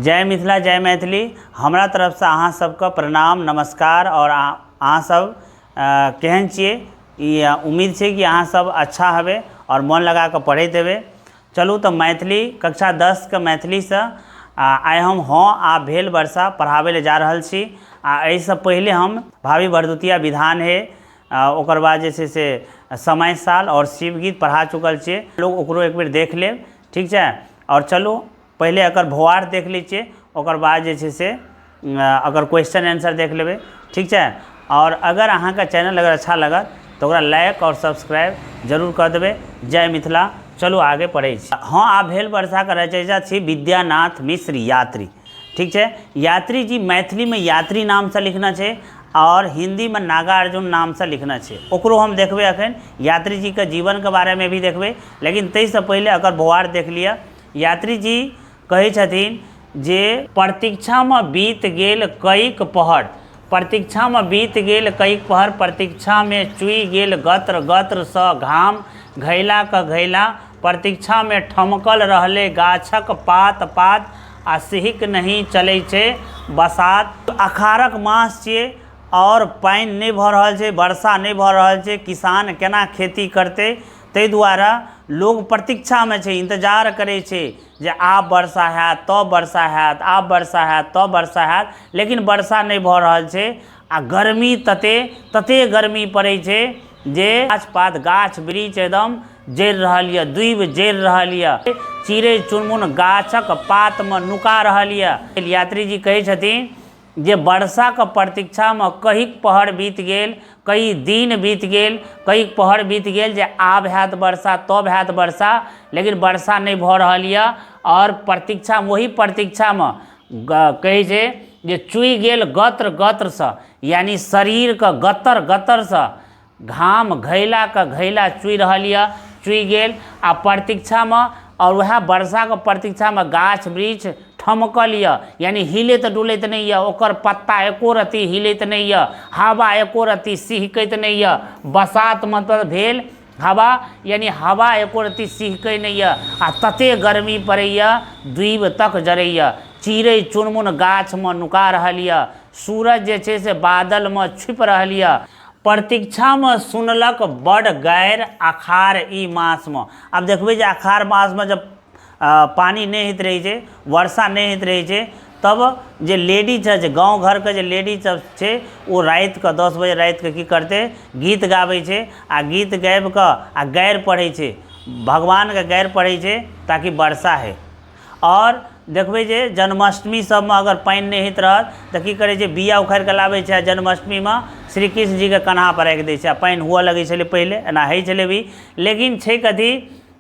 जय मिथिला जय मैथिली। हमरा तरफ से अहाँ सबके प्रणाम नमस्कार। और अहाँ सब केहन छिए? उम्मीद है कि अहाँ सब अच्छा हबे और मन लगा के पढ़ते हेबे। चलू तो मैथिली कक्षा 10 के मैथिली से आइ हम हाँ आ भेल वर्षा पढ़ावे ले जा रहल छी। एहिसँ पहले हम भावी भरदुतिया विधान है ओकर बाद जे से समय साल और शिवगीत पढ़ा चुकल छे। लोग ओकरो एक बेर देख ले, ठीक है। और चलो पहले एकर भवार देख लीजिए, ओकर बाद जे से अगर क्वेश्चन आंसर देख लेबे, ठीक है। और अगर अहाँ का चैनल अगर अच्छा लगा तो ओकरा लाइक और सब्सक्राइब जरूर कर देवे। जय मिथिला। चलो आगे पढ़े। हाँ आ भेल वर्षा का रचयिता थी विद्यानाथ मिश्र यात्री, ठीक है। यात्री जी मैथिली में यात्री नाम से लिखना है और हिंदी में नागार्जुन नाम से लिखना है। ओकरो हम देखबे अखन यात्री जी के जीवन के बारे में भी देखबे, लेकिन तैसे पहले अगर भवार देख लिया। यात्री जी कहे छथिन जे प्रतीक्षा में बीत गेल कईक पहर, प्रतीक्षा में बीत गेल कईक पहर, प्रतीक्षा में चुई गेल गत्र गत्र स घाम घैला क घैला, प्रतीक्षा में ठमकल रहले गाछक पात पात आ सिहिक नहीं चले छे बसात। अखाड़क मास छे और पानि नहीं भ रहल छे, वर्षा नहीं भ रहल छे, किसान केना खेती करते, तै द्वारा लोग प्रतीक्षा में छे, इंतजार करे छे जे आब वर्षा हैत तब वर्षा हैत, आब वर्षा हैत तब वर्षा हैत, लेकिन वर्षा नहीं भ रहल छे। आ गर्मी तते गर्मी पड़े छे जे गाछ पात गाछ वृक्ष एकदम जरि रहल ये, दूब जरि रहल ये, चिड़ै चुनमुन गाछक पात में नुका रहल ये। यात्री जी कहे छथिन जे वर्षा के प्रतीक्षा में कईक पहर बीत गेल, कई दिन बीत गेल, कईक पहर बीत गेल जे आब हैत वर्षा तब हैत वर्षा, लेकिन वर्षा नहीं भ रहल ये। और प्रतीक्षा वही प्रतीक्षा में कहे छे जे चुई गेल गत्र गत्र से, यानी शरीर के गतर गतर से घाम घैला का घैला चुई रहल ये, चुई गेल। आ प्रतीक्षा में और वह वर्षा के प्रतीक्षा में गाछ वृक्ष ठमकल ये, यानी हिलैत डुलैत नहीं ये, ओकर पत्ता एको रत्ती हिलैत नहीं ये, हवा एको रत्ती सिहकैत नहीं ये। बसात मतलब भेल हवा, यानी हवा एको रत्ती सिहकै नहीं ये। आ तते गर्मी पड़ैया दूब तक जरैया, चिड़ै चुनमुन गाछ में नुका रहल ये, सूरज जे छे से बादल में छिप रहल ये। प्रतीक्षा में सुनलक बड़ गैर अखाड़ ई मास में। अब देखबे जे अखाड़ मास में जब पानी नहीं हित रही है, वर्षा नहीं हित रही है, तब जे लेडीज है, गाँव घर के जे लेडीज सब छे वो रात के 10 बजे रात के की करते गीत गाबै छे। आ गीत गाबि के आ गैर पढ़े छे, भगवान के गैर पढ़े छे ताकि वर्षा है। और देखबे जे जन्माष्टमी सब में अगर पानी नहीं हित रहत तो की करे छे बिया उखाड़ के लाबै छे, जन्माष्टमी में श्री कृष्ण जी के कन्हा पर राखि दै छे। पानी हुआ लगे छले पहले, एना होइ छले भी, लेकिन छे कथी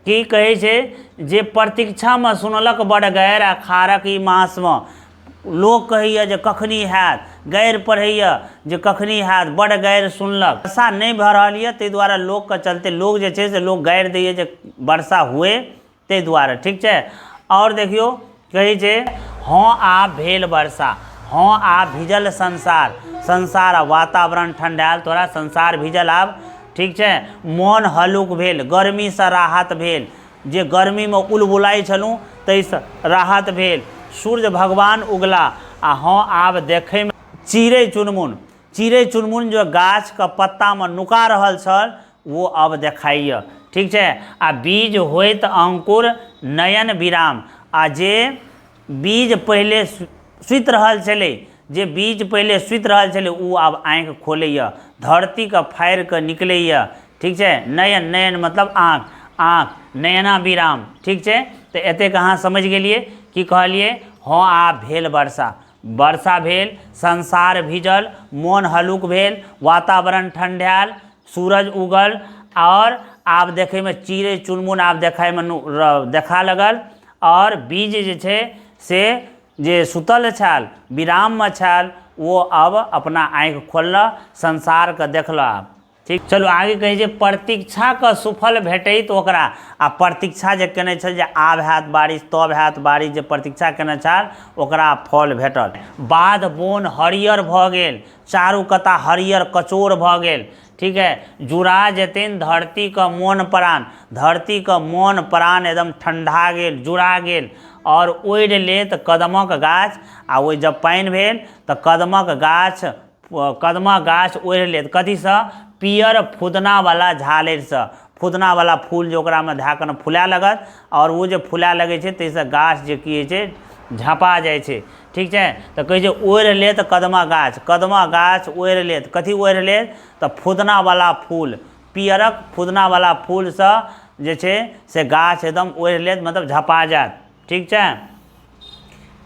की कहे छे जे प्रतीक्षा में सुनलक बड़ गैर अखाड़क ई मास में। लोग कहैया जे कखनी हैत, गैर पढ़ैया जे कखनी हैत, बड़ गैर सुनलक। वर्षा नहीं भ रहल ये तै द्वारा लोग के चलते लोग जे छे से लोग गैर दैये जे वर्षा हुए तै द्वारा, ठीक है। और देखियो कहे छे हाँ आ भेल वर्षा, हाँ आ भिजल संसार, संसार आ वातावरण ठंडायल, तोरा संसार भिजल आब, ठीक है। मन हलुक भेल, गर्मी से राहत भेल, जे गर्मी में उलबुलाई छलूँ तैसे राहत भेल। सूर्य भगवान उगला आ हाँ आब देखे में चिड़ै चुनमुन जो गाछ के पत्ता में नुका रहल छल वो अब देखाइए, ठीक है। आ बीज होइत अंकुर नयन विराम, आ जे बीज पहले सुति रहल छलै, जे बीज पहले सुति रहल छलै उ आब आँखि खोलैया, धरती के फाड़ि के निकलैया, ठीक है। नयन, नयन मतलब आँख, आँख नयना विराम, ठीक है। तो एतेक अहाँ समझ गेलिए कि कहलिए हाँ आ भेल वर्षा, वर्षा भेल, संसार भिजल, मोन हलुक भेल, वातावरण ठंडायल, सूरज उगल, और आब देखे में चिड़ै चुनमुन आब देखाय में देखा लगल। और बीज जे छे से जे सुतल छल विराम में छल वो अब अपना आँखि खोलल, संसार के देखल आब, ठीक। चलो आगे कहे जे प्रतीक्षा के सुफल भेटैत ओकरा। आ प्रतीक्षा जे केने छल जे आब हैत बारिश तब हैत बारिश, जे प्रतीक्षा केने छल ओकरा फल भेटल। बाध बोन हरियर भ गेल, चारू कता हरियर कचोर भ गेल, ठीक है। जुड़ा जेथिन धरती का मोन प्राण, धरती का मोन प्राण एकदम ठंडा गेल, जुड़ा गेल और ओढ़ लेत कदमक गाछ। आ वो जब पानि भेल तऽ कदमक गाछ ओढ़ लेत कथीसँ, पियर फुदनावला झालरिसँ, फुदनावला फूल जे ओकरामे धए कऽ फुलाए लगत और वो जे फुलाए लगै छै ताहिसँ गाछ जे की होइ छै झपा जाइ छै, ठीक छै। तऽ कहै छै ओढ़ि लेत कदमा गाछ ओढ़ि लेत, कथी ओढ़ि लेत तऽ फुदनावला फूल, पियरक फुदनावला फूलसँ जे छै से गाछ एकदम ओढ़ि लेत, मतलब झपा जायत, ठीक छै।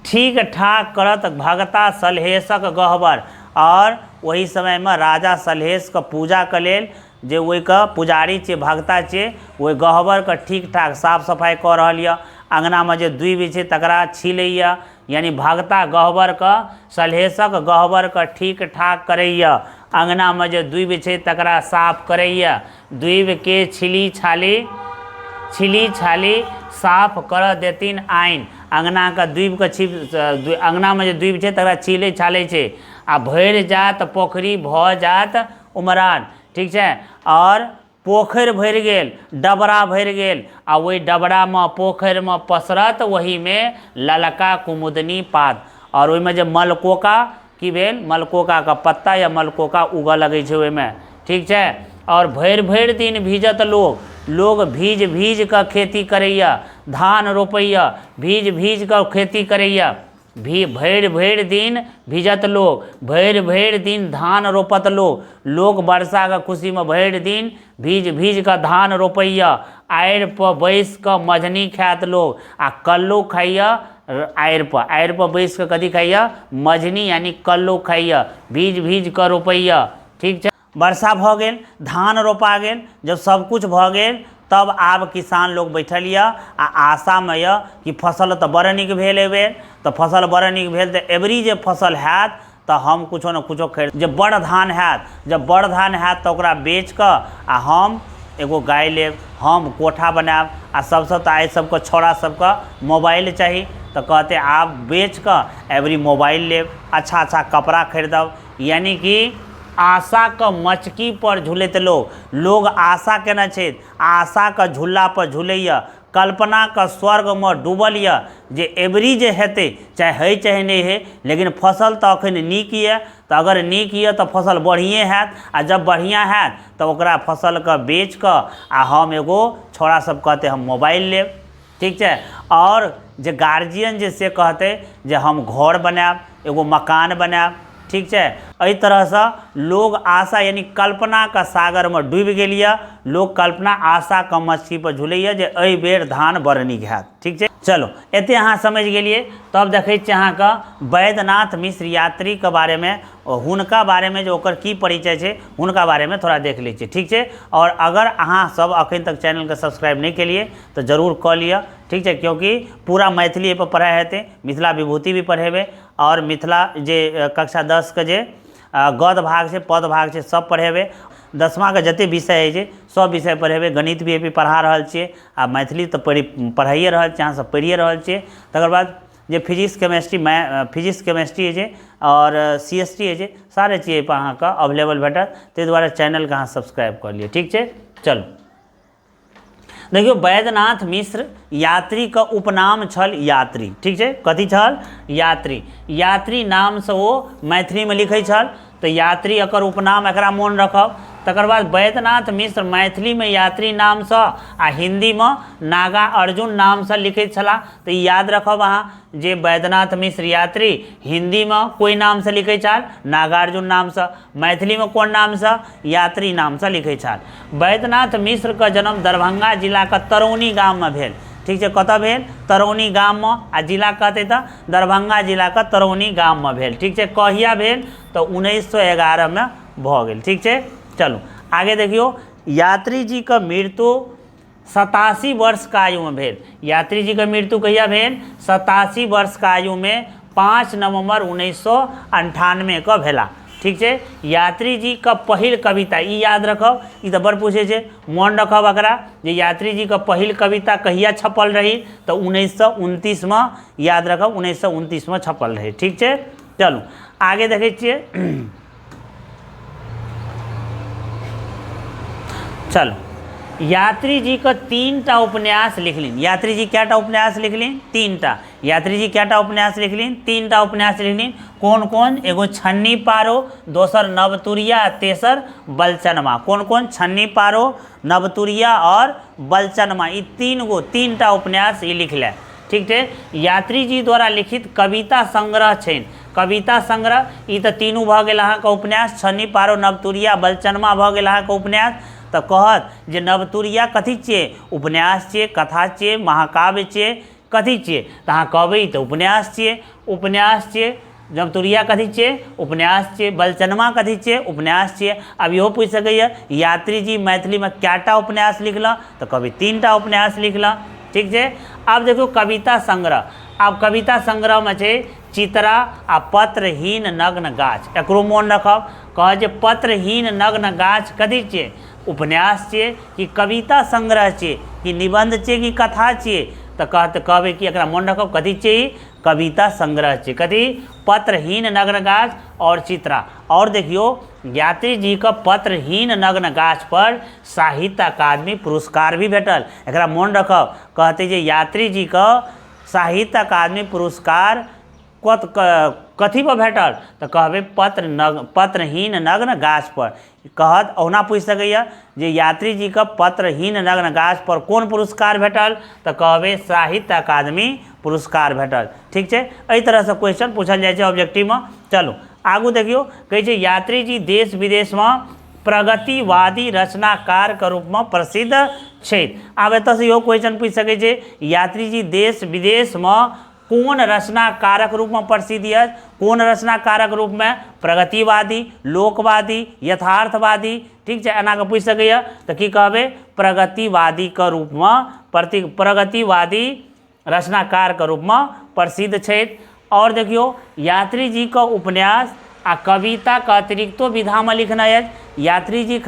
ठीक ठाक करत भगता सलहेशक गहबर, और वही समय में राजा सलहेश के पूजा के लेल जे ओहिके पुजारी छियै, भगता छियै, ओहि गहबरके ठीक ठाक साफ सफाई कऽ रहल यऽ। अङ्गनामे जे दूबि छै तकरा छीलैए, यानी भगता गहबरके, सलहेशक गहबरके ठीक ठाक करैए। अङ्गनामे जे दूबि छै तकरा साफ करैए, दूबिके छीली छाली साफ कर देथिन आइन। अङ्गनाके दूबिके अङ्गनामे जे दूबि छै तकरा छीलै छालै छै। आ भरि जात पोखरी भऽ जात उमरान, ठीक छै। और पोखरि भरि गेल, डबरा भरि गेल, आ ओहि डबरामे पोखरिमे पसरत ओहीमे ललका कुमुदनी पात, और ओहिमे जे मलकोका की भेल, मलकोकाके पत्ता या मलकोका उगऽ लगै छै ओहिमे, ठीक छै। और भरि भरि दिन भीजत लोग भीज कऽ खेती करैए, धान रोपैए, भीज कऽ खेती करैए। भरि भरि दिन भीजत लोग, भरि दिन धान रोपत लोग वर्षाके खुशीमे भरि दिन भीज कऽ धान रोपैए। आड़ि पर बैस कऽ मझनी खायत लोग, आ कल्लू खाइए आड़ि पर बैस कऽ कथी खाइए, मझनी यानी कल्लू खाइए, भीज कऽ रोपैए, ठीक छै। वर्षा भऽ गेल, धान रोपा गेल, जब सब कुछ भऽ गेल तब आब किसान लोग बैठल यऽ आ आशामे यऽ कि फसल तऽ बड़ नीक भेल एहि बेर, तऽ फसल बड़ नीक भेल तऽ एबरी जे फसल हैत तऽ हम कुछो ने कुछो खरीद, जब बड़ धान हैत, तऽ ओकरा बेच कऽ आ हम एगो गाय लेब, हम कोठा बनायब। आ सबसँ तऽ आइ सबके छौड़ा सबके मोबाइल चाही, तऽ कहते आब बेच कऽ एबरी मोबाइल लेब, अच्छा कपड़ा खरीदब। यानी कि आशाके मचकी पर झूलैत लोग आशा केने छै, आशाके झूला पर झूलैए, कल्पनाके स्वर्गमे डूबल यऽ जे एबरी जे हेतै, चाहे नहि होइ, लेकिन फसल तऽ एखन नीक यऽ, तऽ अगर नीक यऽ तऽ फसल बढ़िए हैत, आ जब बढ़िआँ हैत तऽ ओकरा फसलके बेच कऽ आ हम एगो छौड़ा सब कहते हम मोबाइल लेब, ठीक छै। और जे गार्जियन जे से कहते जे हम घर बनायब, एगो मकान बनायब, ठीक छै। एहि तरहसँ लोग आशा यानी कल्पनाके सागरमे डूबि गेल यऽ, लोग कल्पना आशाके मछली पर झूलैए जे एहि बेर धान बड़ नीक हैत, ठीक छै। चलो एते अहाँ समझ गेलिए। तब देखै छियै अहाँके वैद्यनाथ मिश्र यात्रीके बारेमे, हुनका बारेमे जे ओकर की परिचय छै हुनका बारेमे थोड़ा देख लै छियै, ठीक छै। और अगर अहाँ सब अखन तक चैनलके सब्सक्राइब नहीं केलिए तो जरूर कऽ लिअ, ठीक छै। क्योंकि पूरा मैथिली पर पढ़ाई हेतै, मिथिला विभूति भी पढ़ेबै, और मिथिला जे कक्षा 10 के जे गद्य भाग छै, पद भाग छै, सब पढ़ेबै। 10वां के जते विषय होइ छै सब विषय पढ़ेबै। गणित भी अभी पढ़ा रहल छियै, आ मैथिली तऽ पढ़ाइए रहल छियै, अहाँ सब पढ़िए रहल छियै। तकर बाद जे फिजिक्स केमिस्ट्री होइ छै और CST होइ छै, सारे चीज पर अहाँके अवेलेबल भेटत, ताहि दुआरे चैनलके अहाँ सब्सक्राइब कऽ लिअ, ठीक छै। चलू देखियो, वैद्यनाथ मिश्र यात्रीके उपनाम छल यात्री, ठीक छै। कथी छल, यात्री नामसँ ओ मैथिलीमे लिखै छल, तऽ यात्री एकर उपनाम, एकरा मोन रखब। तकर बाद वैद्यनाथ मिश्र मैथिलीमे यात्री नामसँ आ हिन्दीमे नागा अर्जुन नामसँ लिखैत छलाह, तऽ ई याद रखब अहाँ जे वैद्यनाथ मिश्र यात्री हिन्दीमे कोइ नामसँ लिखै छल, नागार्जुन नामसँ, मैथिलीमे कोन नामसँ, यात्री नामसँ लिखै छल। वैद्यनाथ मिश्रके जन्म दरभंगा जिलाके तरौनी गाममे भेल, ठीक छै। कतऽ भेल, तरौनी गाममे, आ जिला कहतै तऽ दरभंगा जिलाके तरौनी गाममे भेल, ठीक छै। कहिया भेल तऽ 1911 भऽ गेल, ठीक छै। चलू आगे देखियो, यात्री जी का मृत्यु 87 वर्ष का आयु में भेल। यात्री जी का मृत्यु कहिया भेल, 87 वर्ष का आयु में 5 नवंबर 1998 के भेला, ठीक छै। यात्री जी का पहिल कविता, ई याद रखब, ई तऽ बड़ पूछे छै, मोन रखब एकरा जे यात्री जी का पहिल कविता कहिया छपल रही, तऽ 1929 में, याद रखब 1929 में छपल रही, ठीक छै। चलू आगे देखै छियै। चलो, यात्री जी का 3टा उपन्यास लिखलिन। यात्री जी क्या उपन्यास लिखलिन? 3टा। यात्री जी क्या उपन्यास लिखलिन? 3टा उपन्यास लिखलिन। कौन कौन? एगो छन्नी पारो, दोसर नवतुरिया, तेसर बलचनमा। कौन कौन? छन्नी पारो, नवतुरिया और बलचनमा। ये 3टा उपन्यास ये लिखल। ठीक है। यात्री जी द्वारा लिखित कविता संग्रह छेन। कविता संग्रह ई तो तीनों भ गेल अहाँके उपन्यास, छन्नी पारो, नवतुरिया, बलचनमा भ गेल अहाँके उपन्यास। तो कहत जे नवतुरिया कथी छिए? उपन्यास छिए, कथा छिए, महाकाव्य छिए, कथी छिए? तो अहाँ कहबै तो उपन्यास छिए। उपन्यास छिए। नवतुरिया कथी छिए? उपन्यास छिए। बलचनमा कथी छिए? उपन्यास छिए। अब इहो पूछ सकैए यात्री जी मैथिली में कैटा उपन्यास लिखल? तो कहबै 3टा उपन्यास लिखल। ठीक है। अब देखो कविता संग्रह। अब कविता संग्रह में छे चित्रा आ पत्रहीन नग्न गाछ। एकरो मोन रखब। कह जे पत्रहीन नग्न गाछ कथी छिए? उपन्यास छिए कि कविता संग्रह छिए कि निबंध छिए कि कथा छिए? तो कहबै कि एकरा मोन रखब कथी छिए? कविता संग्रह छिए। कथी? पत्रहीन नग्न गाछ और चित्रा। और देखियो यात्री जी का पत्रहीन नग्न गाछ पर साहित्य अकादमी पुरस्कार भी भेटल। एकरा मोन रखब। कहते जे यात्री जी का साहित्य अकादमी पुरस्कार कथी पर भेटल? तो कहबै पत्रहीन नग्न गाछ पर। कहत ओना पूछ सकैए जे यात्री जी का पत्रहीन नग्न गाछ पर कौन पुरस्कार भेटल? तो कहबै साहित्य अकादमी पुरस्कार भेटल। ठीक है। एहि तरह से क्वेश्चन पूछल जाए ऑब्जेक्टिव में। चलो आगू देखियो। कहे यात्री जी देश विदेश में प्रगतिवादी रचनाकार के रूप में प्रसिद्ध छे। आब एतऽ से इहो क्वेश्चन पूछ सकै छै यात्री जी देश विदेश में कौन रचनाकारक रूप में प्रसिद्ध है? कौन रचनाकारक रूप में? प्रगतिवादी, लोकवादी, यथार्थवादी। ठीक है। एना के पूछ सकैए। तो की कहबै? प्रगतिवादी के रूप में, प्रगतिवादी रचनाकार के रूप में प्रसिद्ध छे। और देखियो यात्री जी का उपन्यास आ कविता के अतिरिक्तो विधा में लिखना है। यात्री जी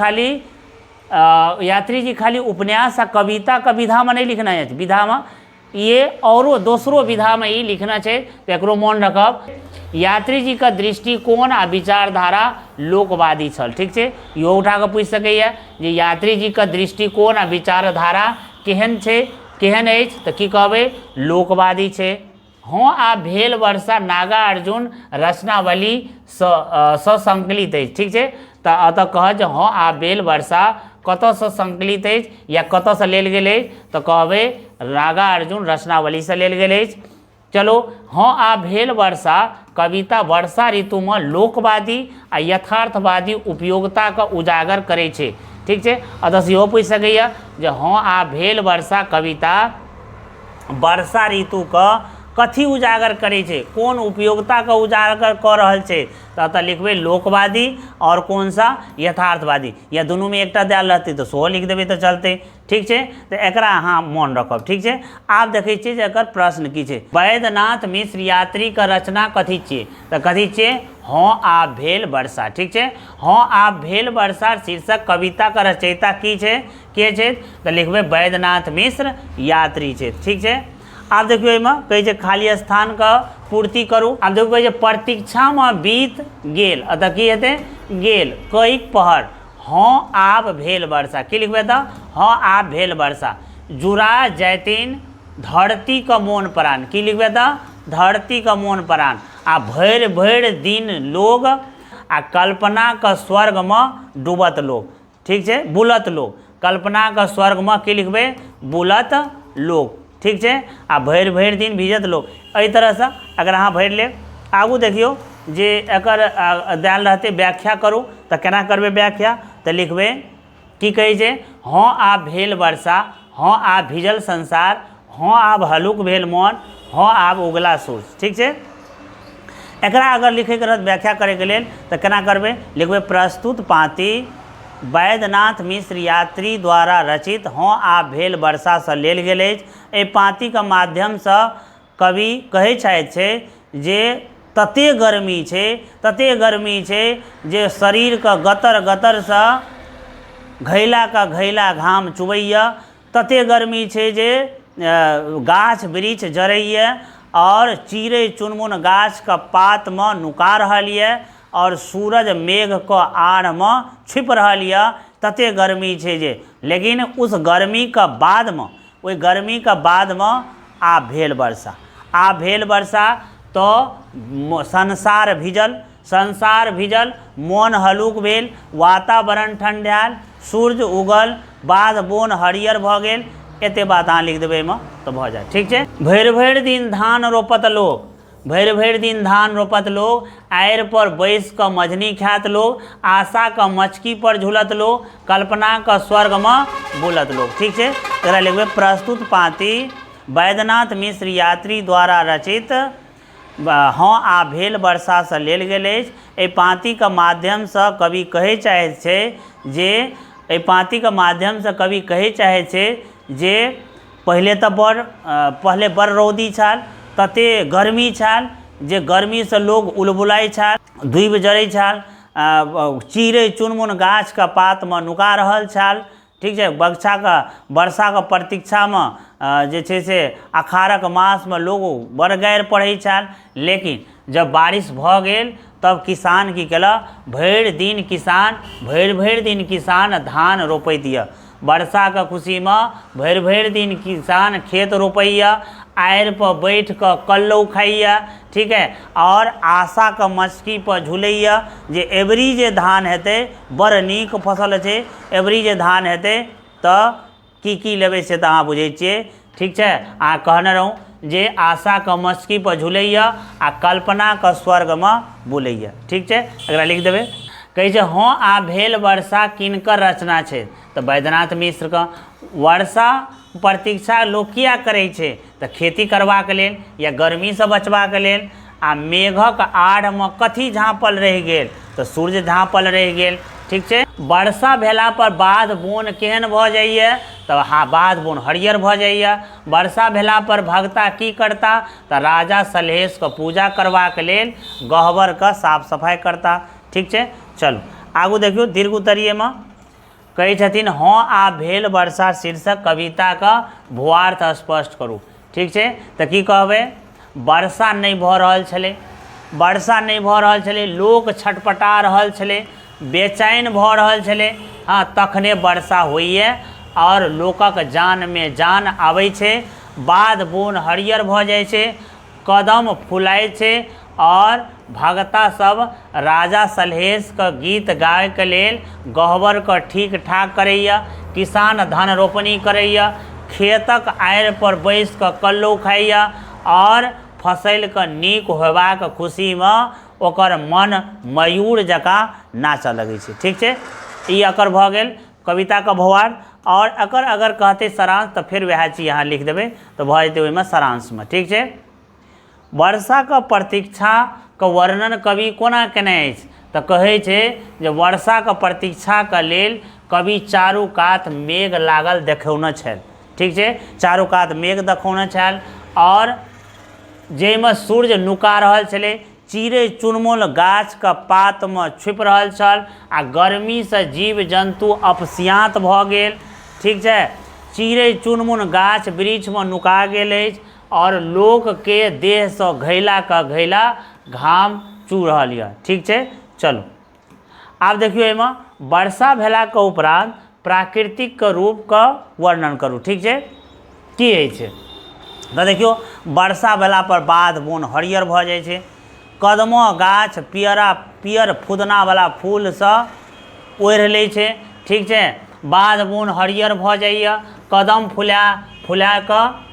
खाली उपन्यास आ कविता का विधा में नहीं लिखना है। विधा में ये औरो दोसरो विधा में ही लिखना है। तो एकरो मोन रखब। यात्री जी का दृष्टिकोण आ विचारधारा लोकवादी छल। ठीक है। इहो उठा के पूछ सकैए जे यात्री जी का दृष्टिकोण आ विचारधारा केहन छे, केहन अछि? तो की कहबै? लोकवादी छे। हाँ आ भेल वर्षा नागार्जुन रचनावली संकलित अछि। ठीक है। तो अतः कह जे हाँ आ भेल वर्षा कतऽ से संकलित अछि या कतऽ से लेल गेल अछि? तो कहबै नागार्जुन रचनावली से लेल गेल अछि। चलो, हाँ आ भेल वर्षा कविता वर्षा ऋतु में लोकवादी आ यथार्थवादी उपयोगिता का उजागर करे छे। ठीक है। अतः से इहो पूछ सकैए जे हाँ आ भेल वर्षा कविता वर्षा ऋतु का कथी उजागर करे छे? कौन उपयोगिता का उजागर कर रहल छे? तो अतः लिखबे लोकवादी और कौन सा? यथार्थवादी। या दोनों में एकटा देल रहते तो सेहो लिख देवे तो चलते। ठीक है। तो एकरा अहाँ मोन रखब। ठीक है। आप देखे छिए जे एकर प्रश्न की छे। वैद्यनाथ मिश्र यात्री का रचना कथी छिए? तो कथी छिए? हाँ आ भेल वर्षा। ठीक है। हाँ आ भेल वर्षा शीर्षक कविता का रचयिता की छे? के छे? तो लिखबे वैद्यनाथ मिश्र यात्री छे। ठीक है। आप देखियो एहिमे कहे खाली स्थान का पूर्ति करू। आप देखो कहे प्रतीक्षा में बीत गेल। अतः की हेतै? गेल कईक पहर हाँ आब भेल वर्षा। की लिखबे? तो हाँ आब भेल वर्षा। जुड़ा जैतीन धरती का मोन प्राण। की लिखबे? तो धरती का मोन प्राण। आ भैर भैर दिन लोग आ कल्पना का स्वर्ग में डूबत लोग। ठीक है। बुलत लोग। कल्पना का स्वर्ग में की लिखबे? बुलत लोग। ठीक है। आ भैर भैर दिन भिजत लोग। एहि तरह से अगर अहाँ भरि लेब। आगू देखियो जे एकर देल रहते व्याख्या करू। तो केना करबे व्याख्या? तो लिखबे की कहे छै? हाँ आब भेल वर्षा, हाँ आब भिजल संसार, हाँ आब हलुक भेल मन, हाँ आब उगला सूर्य। ठीक है। एकरा अगर लिखे के रहत व्याख्या करे के लेल तो केना करबे? लिखबे प्रस्तुत पाँति वैद्यनाथ मिश्र यात्री द्वारा रचित हाँ आ भेल वर्षा से लेल गेल अछि। एहि पाँति के माध्यम से कवि कहै छथि छै जे तते गर्मी छै जे शरीर के गतर गतर से घैला का घैला घाम चुबैया। तते गर्मी छै जे गाछ वृक्ष जरैया और चिड़ै चुनमुन गाछ के पात में नुका रहल यऽ और सूरज मेघ के आड़ में छिप रहल यऽ। तते गर्मी छै जे, लेकिन उस गर्मी के बाद में, ओहि गर्मी के बाद में आब भेल वर्षा। आब भेल वर्षा तो संसार भिजल, संसार भिजल, मोन हलुक भेल, वातावरण ठंडायल, सूर्य उगल, बाध बोन हरियर भऽ गेल। एते बात अहाँ लिख देबै एहिमे तऽ भऽ जायत। ठीक छै। भरि भरि दिन धान रोपत लोग, भरि भरि दिन धान रोपत लोग, आड़ि पर बैस कऽ मझनी खायत लोग, आशा के मचकी पर झूलत लोग, कल्पना के स्वर्ग में बुलत लोग। ठीक छै। एकरा लिखबै प्रस्तुत पाँति वैद्यनाथ मिश्र यात्री द्वारा रचित हाँ आ भेल वर्षा से लेल गेल अछि। एहि पाँति के माध्यम से कवि कहै चाहैत छै जे, एहि पाँति के माध्यम से कवि कहै चाहैत छै जे पहले तऽ पहले बड़ रौदी छल, तते गर्मी छल जे गर्मी से लोग उलबुलाइ छल, धूप जरै छल, चिड़ै चुनमुन गाछ के पात में नुका रहल छल। ठीक छै। वर्षा के प्रतीक्षा में जे छै से अखाड़क मास में लोग बड़ गारि पढ़ै छल। लेकिन जब बारिश भऽ गेल तब किसान की केलक, भरि भरि दिन किसान धान रोपैत यऽ। वर्षा के खुशी में भरि भरि दिन किसान खेत रोपैया, आड़ि पर बैठ कऽ कल्लौ खाइया। ठीक है। और आशा के मचकी पर झूलैया जे एबरी जे धान हेतै बड़ नीक फसल छै, एबरी जे धान हेतै तऽ की लेबै से तऽ अहाँ बुझै छियै। ठीक छै। अहाँ कहने रहूँ जे आशा के मचकी पर झूलैया आ कल्पना के स्वर्ग में बुलैया। ठीक छै। एकरा लिख देबै। कहै छै हाँ आ भेल वर्षा किनकर रचना छै, तऽ वैद्यनाथ मिश्र के। वर्षा प्रतीक्षा लोक किया करै छै, तऽ खेती करबाक लेल या गर्मी से बचबाक लेल। आ मेघक आड़ में कथी झाँपल रहि गेल, तऽ सूर्य झाँपल रहि गेल। ठीक छै। वर्षा भेला पर बाध बोन केहन भऽ जाइए, तऽ हाँ बाध बोन हरियर भऽ जाइए। वर्षा भेला पर भगता की करता, तऽ राजा सलहेश के पूजा करबाक लेल गह्वर के साफ सफाई करता। ठीक छै। चलू आगू देखियौ दीर्घ उत्तरीय में कहै छथिन हाँ आ भेल वर्षा शीर्षक कविता का भूआर्थ स्पष्ट करू। ठीक छै। तऽ की कहबै, वर्षा नहीं भऽ रहल छलै, वर्षा नहीं भऽ रहल छलै, लोक छटपटा रहल छलै, बेचैन भऽ रहल छलै। हाँ तखने वर्षा होइए और लोकक जान में जान आबै छै, बाध बोन हरियर भऽ जाइ छै, कदम फुलाइ छै और भगता सब राजा सलहेश के गीत गाय के लेल गह्वर के ठीक ठाक करैया, किसान धन रोपनी करैया, खेतक आड़ि पर बैस कऽ कल्लौ खाइया और फसल के नीक होबाक खुशी में ओकर मन मयूर जकाँ नाचऽ लगै छै। ठीक छै। ई एकर भऽ गेल कविता के भावार्थ। और एकर अगर कहते सारांश तऽ फिर वएह चीज अहाँ लिख देबै तऽ भऽ जेतै ओहिमे सारांश में। ठीक छै। वर्षा के प्रतीक्षा के वर्णन कवि कोना केने अछि, तऽ कहै छै जे वर्षा के प्रतीक्षा के लेल कवि चारू कात मेघ लागल देखौने छल। ठीक छै। चारू कात मेघ देखौने छल और जाहिमे सूर्य नुका रहल छलै, चिड़ै चुनमुन गाछ के पात में छुपि रहल छल आ गर्मी से जीव जंतु अपसियात भऽ गेल। ठीक छै। चिड़ै चुनमुन गाछ वृक्ष में नुका गेल अछि और लोक के देह से घैला के घैला घाम चू रहल यऽ। ठीक छै। चलू आब देखियौ एहिमे वर्षा भेला के उपरांत प्राकृतिक के रूप के वर्णन करू। ठीक छै। की होइ छै तऽ देखियौ वर्षा भेला पर बाध बोन हरियर भऽ जाइ छै, कदमो गाछ पियर फुदना वाला फूल से ओढ़ि लै छै। ठीक छै। बाध बोन हरियर भऽ जाइए, कदम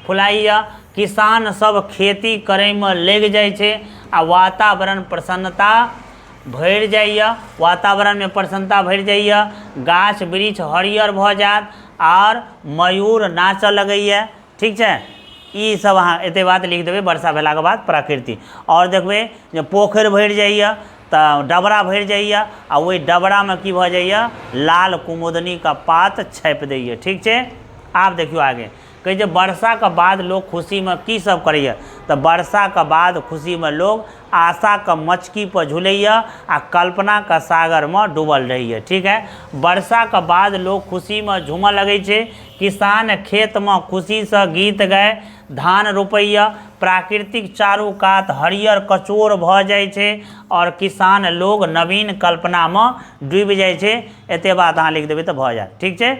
फुलाइए, किसान सब खेती करे में लग जाइ छै आ वातावरण प्रसन्नता भरि जाइए, वातावरण में प्रसन्नता भरि जाइए, गाछ वृक्ष हरियर भऽ जायत और मयूर नाचऽ लगैए। ठीक छै। ई सब अहाँ एते बात लिख देबै वर्षा भेला के बाद प्रकृति। और देखबै जे पोखरि भरि जाइए तऽ डबरा भरि जाइए आ ओहि डबरा में की भऽ जाइए, लाल कुमुदनी का पात छापि दैए। ठीक छै। आब देखियौ आगे कहै छै वर्षाके बाद लोग खुशीमे की सब करैए तऽ वर्षाके बाद खुशीमे लोग आशाके मचकी पर झूलैए आ कल्पनाके सागरमे डूबल रहैए। ठीक है, वर्षाके बाद लोग खुशीमे झूमऽ लगै छै, किसान खेतमे खुशीसँ गीत गाय धान रोपैए, प्राकृतिक चारू कात हरियर कचोर भऽ जाइ छै और किसान लोग नवीन कल्पनामे डूबि जाइ छै। एते बात अहाँ लिख देबै तऽ भऽ जायत। ठीक छै।